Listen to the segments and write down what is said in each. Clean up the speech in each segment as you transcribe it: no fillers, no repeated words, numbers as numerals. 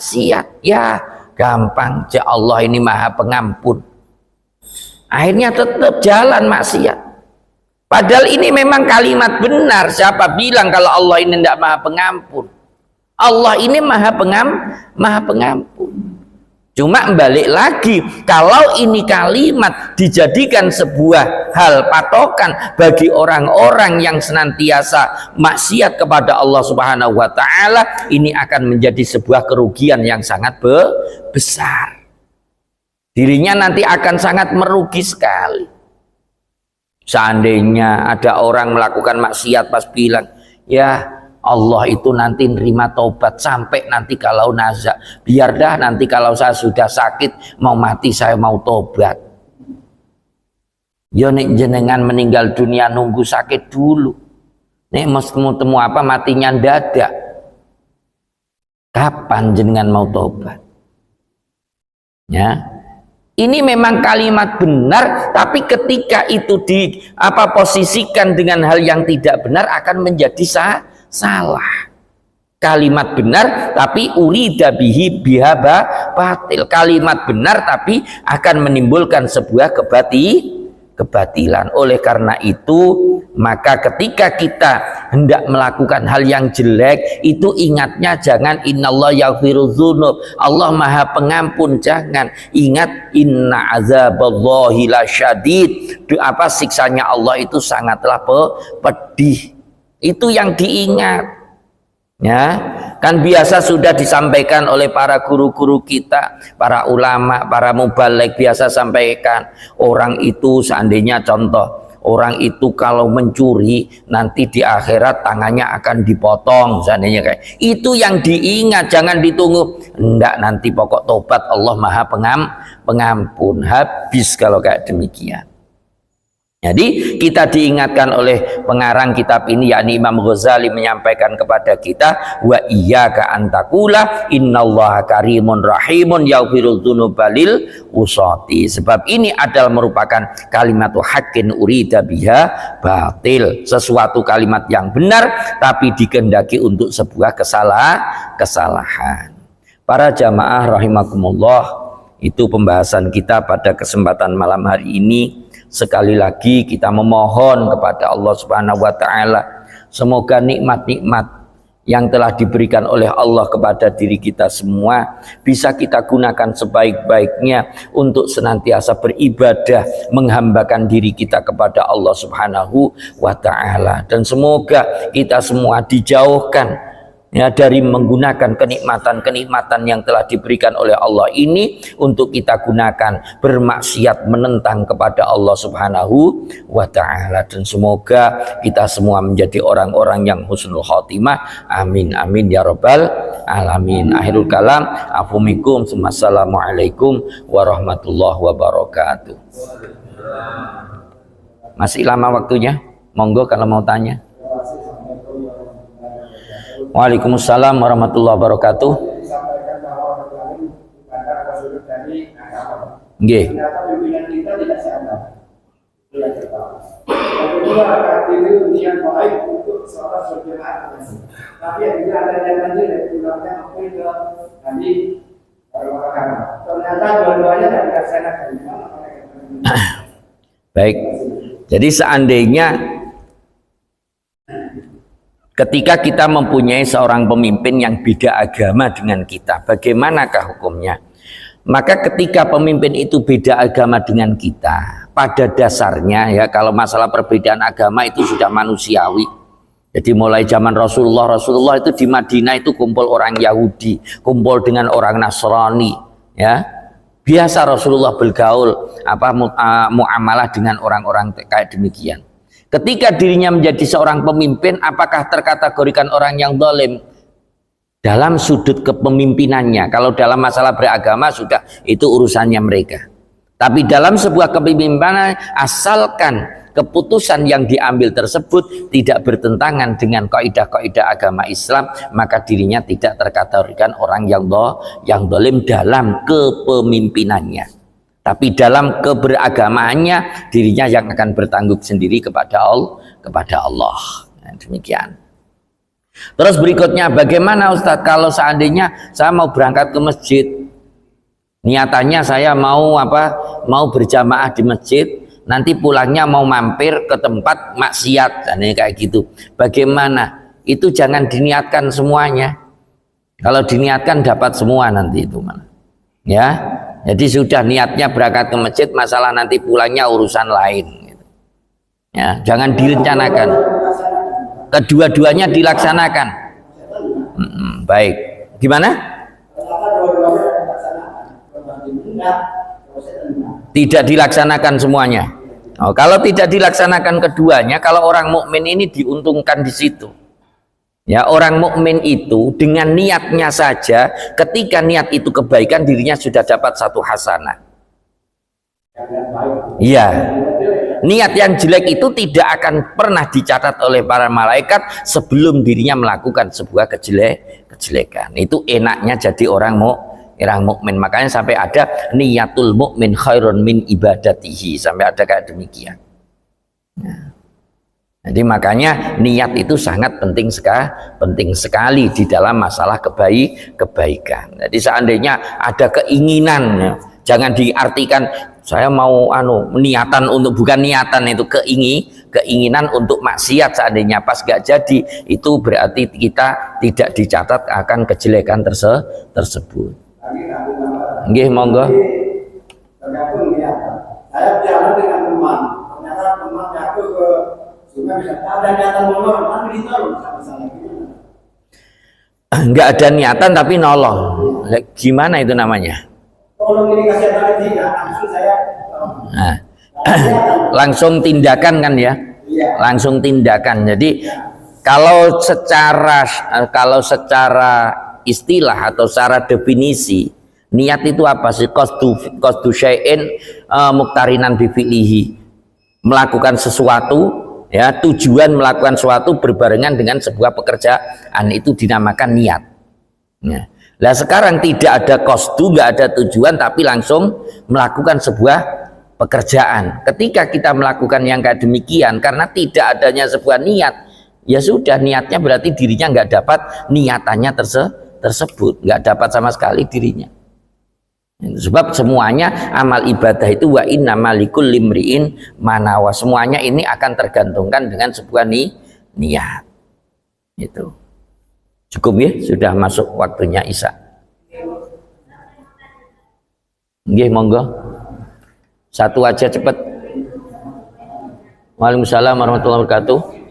maksiat. Ya gampang, ya Allah ini maha pengampun. Akhirnya tetap jalan maksiat. Padahal ini memang kalimat benar. Siapa bilang kalau Allah ini tidak maha pengampun? Allah ini maha pengampun. Cuma balik lagi, kalau ini kalimat dijadikan sebuah hal patokan bagi orang-orang yang senantiasa maksiat kepada Allah Subhanahu wa taala, ini akan menjadi sebuah kerugian yang sangat besar. Dirinya nanti akan sangat merugi sekali. Seandainya ada orang melakukan maksiat pas bilang, ya Allah itu nanti nerima taubat sampai nanti kalau nazar, biar dah nanti kalau saya sudah sakit mau mati saya mau tobat. Yo nek jenengan meninggal dunia nunggu sakit dulu. Nek mau temu apa matinya dadak. Kapan jenengan mau tobat? Ya. Ini memang kalimat benar, tapi ketika itu posisikan dengan hal yang tidak benar akan menjadi salah. Kalimat benar tapi urida bihi biha batil. Kalimat benar tapi akan menimbulkan sebuah kebatilan. Oleh karena itu, maka ketika kita hendak melakukan hal yang jelek, itu ingatnya jangan innallaha yaghfiru dzunub, Allah maha pengampun. Jangan, ingat inna azaballahi lasyadid, siksanya Allah itu sangatlah pedih. Itu yang diingat. Ya, kan biasa sudah disampaikan oleh para guru-guru kita, para ulama, para mubaligh biasa sampaikan, orang itu seandainya contoh, orang itu kalau mencuri nanti di akhirat tangannya akan dipotong, seandainya kayak itu yang diingat, jangan ditunggu. Enggak, nanti pokok tobat Allah maha pengampun. Habis kalau kayak demikian. Jadi kita diingatkan oleh pengarang kitab ini, yakni Imam Ghazali, menyampaikan kepada kita, wa iyyaka antakula innallaha karimun rahimun yaghfirudz dzunuba lil usati. Sebab ini adalah merupakan kalimat haqqin urida biha batil, sesuatu kalimat yang benar tapi dikehendaki untuk sebuah kesalahan. Para jamaah rahimakumullah, itu pembahasan kita pada kesempatan malam hari ini. Sekali lagi kita memohon kepada Allah Subhanahu wa taala, semoga nikmat-nikmat yang telah diberikan oleh Allah kepada diri kita semua bisa kita gunakan sebaik-baiknya untuk senantiasa beribadah, menghambakan diri kita kepada Allah Subhanahu wa taala, dan semoga kita semua dijauhkan ya dari menggunakan kenikmatan-kenikmatan yang telah diberikan oleh Allah ini untuk kita gunakan bermaksiat, menentang kepada Allah Subhanahu wa taala, dan semoga kita semua menjadi orang-orang yang husnul khotimah. Amin amin ya rabbal alamin. Akhirul kalam, afumikum, assalamualaikum warahmatullahi wabarakatuh. Masih lama waktunya, monggo kalau mau tanya. Waalaikumsalam warahmatullahi wabarakatuh. Nggih. Baik. Jadi seandainya ketika kita mempunyai seorang pemimpin yang beda agama dengan kita, bagaimanakah hukumnya? Maka ketika pemimpin itu beda agama dengan kita, pada dasarnya ya, kalau masalah perbedaan agama itu sudah manusiawi. Jadi mulai zaman Rasulullah itu di Madinah itu kumpul orang Yahudi, kumpul dengan orang Nasrani, ya. Biasa Rasulullah bergaul muamalah dengan orang-orang kayak demikian. Ketika dirinya menjadi seorang pemimpin, apakah terkategorikan orang yang zalim dalam sudut kepemimpinannya? Kalau dalam masalah beragama sudah itu urusannya mereka. Tapi dalam sebuah kepemimpinan, asalkan keputusan yang diambil tersebut tidak bertentangan dengan kaidah-kaidah agama Islam, maka dirinya tidak terkategorikan orang yang zalim dalam kepemimpinannya. Tapi dalam keberagamaannya dirinya yang akan bertanggung sendiri kepada Allah. Nah, demikian. Terus berikutnya, bagaimana Ustadz kalau seandainya saya mau berangkat ke masjid, niatannya saya mau mau berjamaah di masjid, nanti pulangnya mau mampir ke tempat maksiat, dan ini kayak gitu. Bagaimana? Itu jangan diniatkan semuanya. Kalau diniatkan dapat semua nanti itu mana? Ya, jadi sudah niatnya berangkat ke masjid, masalah nanti pulangnya urusan lain. Gitu. Ya, jangan direncanakan. Kedua-duanya dilaksanakan. Baik. Gimana? Tidak dilaksanakan semuanya. Oh, kalau tidak dilaksanakan keduanya, kalau orang mukmin ini diuntungkan di situ. Ya, orang mukmin itu dengan niatnya saja, ketika niat itu kebaikan, dirinya sudah dapat satu hasanah. Iya. Niat yang jelek itu tidak akan pernah dicatat oleh para malaikat sebelum dirinya melakukan sebuah kejelekan. Itu enaknya jadi orang mukmin. Makanya sampai ada niatul mukmin khairun min ibadatihi, sampai ada kayak demikian. Nah. Jadi makanya niat itu sangat penting sekali di dalam masalah kebaikan. Jadi seandainya ada keinginan, ya, jangan diartikan saya mau niatan untuk, bukan niatan itu keinginan untuk maksiat. Seandainya pas gak jadi, itu berarti kita tidak dicatat akan kejelekan tersebut. Nggih, monggo. Tergantung niatan. Saya jalan dengan teman, ternyata teman jatuh ke sungai, ada niatan nolong, tapi ditolong sama saya. Nggak ada niatan tapi nolong. Gimana itu namanya? Tolong ini kasih tahu tidak, langsung saya. Nah, langsung tindakan kan ya? Langsung tindakan. Jadi kalau secara istilah atau secara definisi, niat itu apa sih? Qasdu syai'in muqtarinan bi fi'lihi. Melakukan sesuatu, ya, tujuan melakukan sesuatu berbarengan dengan sebuah pekerjaan, itu dinamakan niat. Ya. Nah, sekarang tidak ada qasdu, nggak ada tujuan, tapi langsung melakukan sebuah pekerjaan. Ketika kita melakukan yang kayak demikian, karena tidak adanya sebuah niat, ya sudah, niatnya berarti dirinya nggak dapat niatannya tersebut, nggak dapat sama sekali dirinya. Sebab semuanya amal ibadah itu wa innamal likulli imri'in ma nawa, semuanya ini akan tergantungkan dengan sebuah niat. Itu cukup ya, sudah masuk waktunya Isya. Nggih, monggo. Satu aja cepet. Waalaikumsalam warahmatullahi wabarakatuh.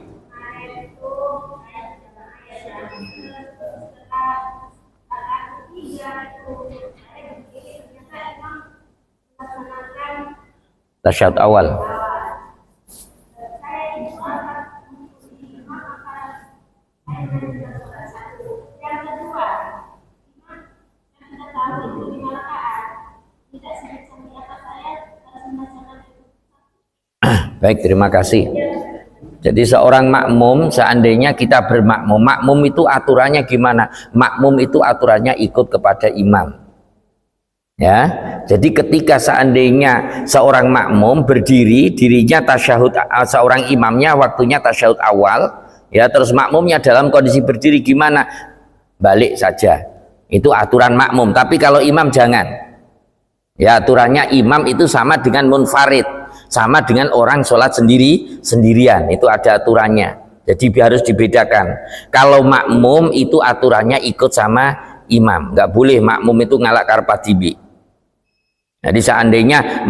Tasyahud awal. Baik, terima kasih. Jadi seorang makmum, seandainya kita bermakmum, makmum itu aturannya gimana? Makmum itu aturannya ikut kepada imam. Ya, jadi ketika seandainya seorang makmum berdiri, dirinya tasyahud, seorang imamnya waktunya tasyahud awal, ya, terus makmumnya dalam kondisi berdiri gimana? Balik saja. Itu aturan makmum. Tapi kalau imam jangan. Ya, aturannya imam itu sama dengan munfarid, sama dengan orang sholat sendirian, itu ada aturannya. Jadi harus dibedakan. Kalau makmum itu aturannya ikut sama imam, nggak boleh makmum itu ngalak karpadibi. Jadi seandainya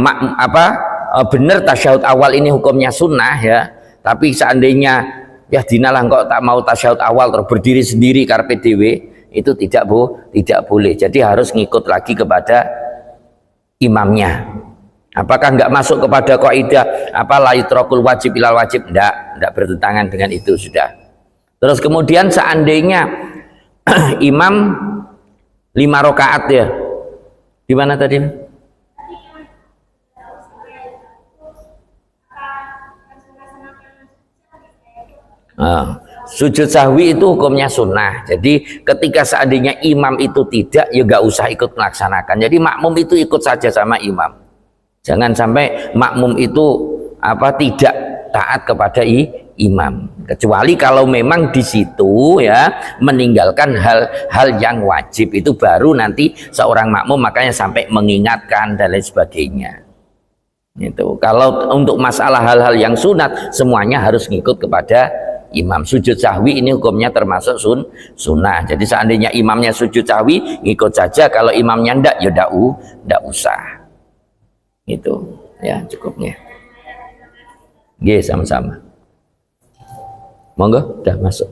benar tasyahud awal ini hukumnya sunnah, ya, tapi seandainya ya dinalah kok tak mau tasyahud awal terus berdiri sendiri karpe dewe, itu tidak boleh. Jadi harus ngikut lagi kepada imamnya. Apakah nggak masuk kepada kaidah la yutrakul wajib ilal wajib? Enggak bertentangan dengan itu sudah. Terus kemudian seandainya imam 5 rakaat, ya, gimana tadi? Sujud sahwi itu hukumnya sunnah. Jadi ketika seandainya imam itu tidak, ya nggak usah ikut melaksanakan. Jadi makmum itu ikut saja sama imam. Jangan sampai makmum itu tidak taat kepada imam, kecuali kalau memang di situ ya meninggalkan hal-hal yang wajib, itu baru nanti seorang makmum makanya sampai mengingatkan dan lain sebagainya. Itu kalau untuk masalah hal-hal yang sunat semuanya harus ngikut kepada imam. Sujud sahwi ini hukumnya termasuk sunnah. Jadi seandainya imamnya sujud sahwi ngikut saja, kalau imamnya ndak ya ndak usah. Itu ya cukupnya. Oke, sama-sama. Monggo, udah masuk.